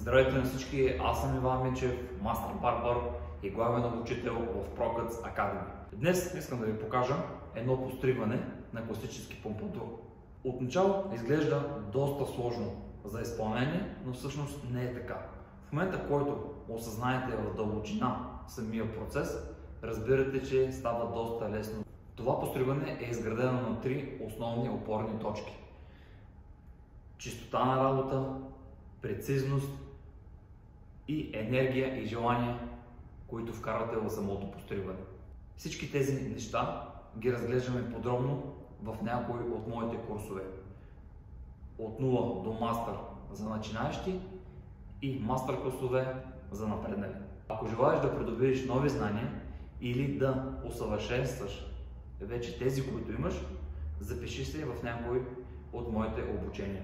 Здравейте на всички, аз съм Иван Минчев, мастер барбър и главен обучител в Procuts Academy. Днес искам да ви покажа едно постригване на класически помпадур. Отначало изглежда доста сложно за изпълнение, но всъщност не е така. В момента, в който осъзнаете в дълбочина самия процес, разбирате, че става доста лесно. Това постригване е изградено на три основни опорни точки. Чистота на работа, прецизност и енергия и желание, които вкарвате в самото постригване. Всички тези неща ги разглеждаме подробно в някои от моите курсове. От 0 до мастър за начинаещи и мастър курсове за напреднали. Ако желаеш да придобиеш нови знания или да усъвършенстваш вече тези, които имаш, запиши се в някои от моите обучения.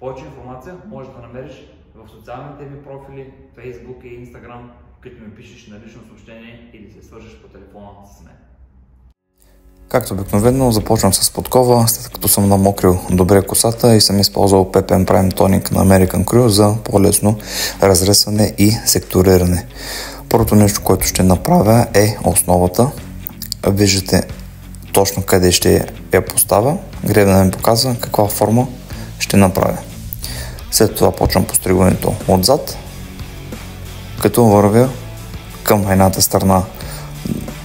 Повече информация можеш да намериш в социалните ми профили, Facebook и Instagram, като ми пишеш на лично съобщение или се свържеш по телефона с мен. Както обикновено, започвам с подкова, след като съм намокрил добре косата и съм използвал PPM Prime Tonic на American Crew за по-лесно разресване и секториране. Първото нещо, което ще направя е основата. Виждате точно къде ще я поставя. Гребена ми показва каква форма ще направя. След това почвам постригването отзад, като вървя към едната страна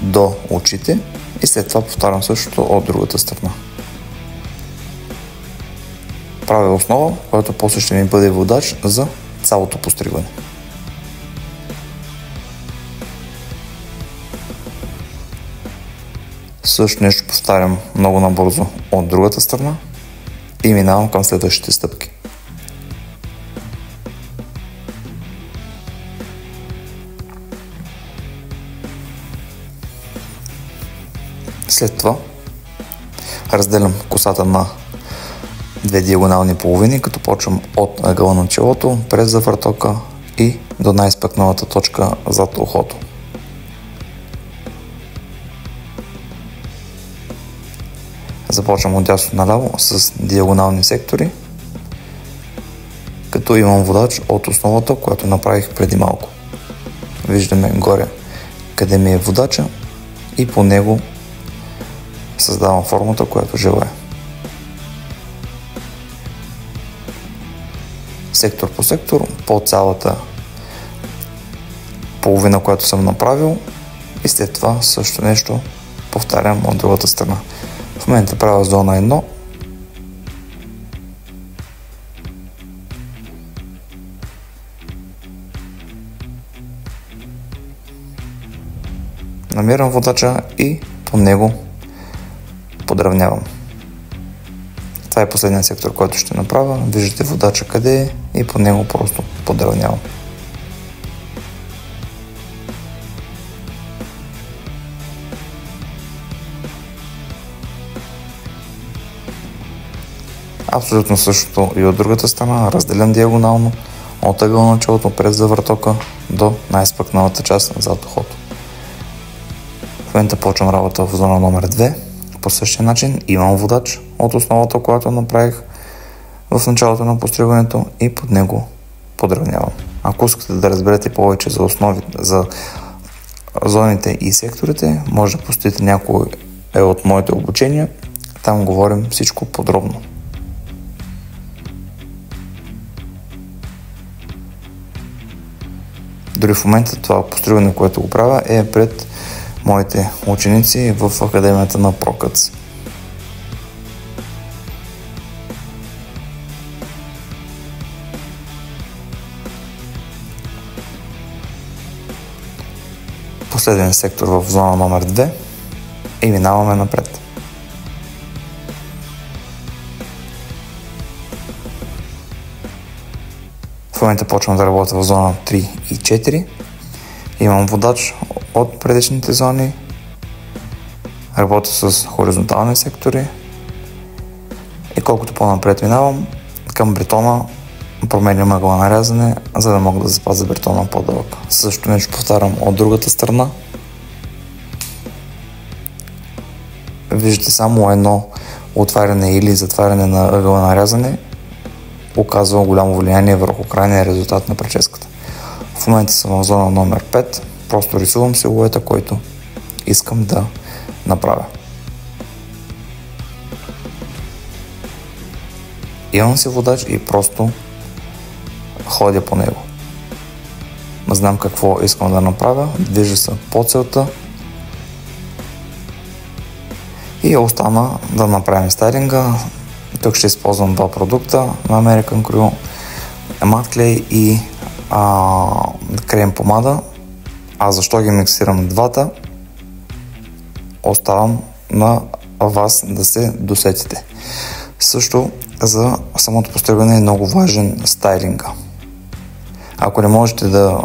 до очите и след това повтарям същото от другата страна. Правя основа, която после ще ми бъде водач за цялото постригване. Също нещо повтарям много набързо от другата страна и минавам към следващите стъпки. След това разделям косата на две диагонални половини, като почвам от ъгъла на челото, през завъртока и до най-изпъкналата точка зад ухото. Започвам от дясно наляво с диагонални сектори, като имам водач от основата, която направих преди малко. Виждаме горе къде ми е водача и по него създавам формата, която желая. Сектор по сектор, по цялата половина, която съм направил, и след това също нещо повтарям от другата страна. В момента правя зона 1. Намирам водача и по него подравнявам. Това е последният сектор, който ще направя. Виждате водача къде е и по него просто подравнявам. Абсолютно същото и от другата страна. Разделям диагонално от ъгъла на челото през завъртока до най-изпъкналата част зад ухото. В момента почвам работа в зона номер 2. По същия начин имам водач от основата, която направих в началото на постригването и под него подравнявам. Ако искате да разберете повече за основите, за зоните и секторите, може да посетите някои от моите обучения. Там говорим всичко подробно. Дори в момента това постригване, което го правя, е пред моите ученици в Академията на Procuts. Последен сектор в зона номер 2 и минаваме напред. В момента почвам да работя в зона 3 и 4. Имам водач от предишните зони. Работя с хоризонтални сектори. И колкото по-напред минавам, към бретона променям ъгъла на рязане, за да мога да запазя бретона по-дълъг. Също нещо повтарям от другата страна. Виждате само едно отваряне или затваряне на ъгъла на рязане оказва голямо влияние върху крайния резултат на прическата. В момента съм в зона номер 5, просто рисувам силуета, който искам да направя. Имам си водач и просто ходя по него. Знам какво искам да направя, движа се по целта и остана да направим стайлинга. Тук ще използвам два продукта на American Crew, Matte Clay и крем помада. А защо ги миксирам двата, оставам на вас да се досетите. Също за самото постригване е много важен стайлинга. Ако не можете да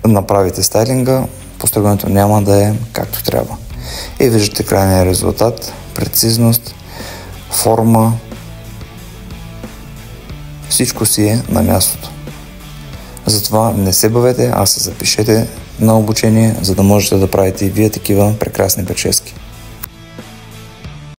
направите стайлинга, постригването няма да е както трябва. И виждате крайния резултат, прецизност, форма, всичко си е на мястото. Затова не се бавете, а се запишете на обучение, за да можете да правите и вие такива прекрасни прически.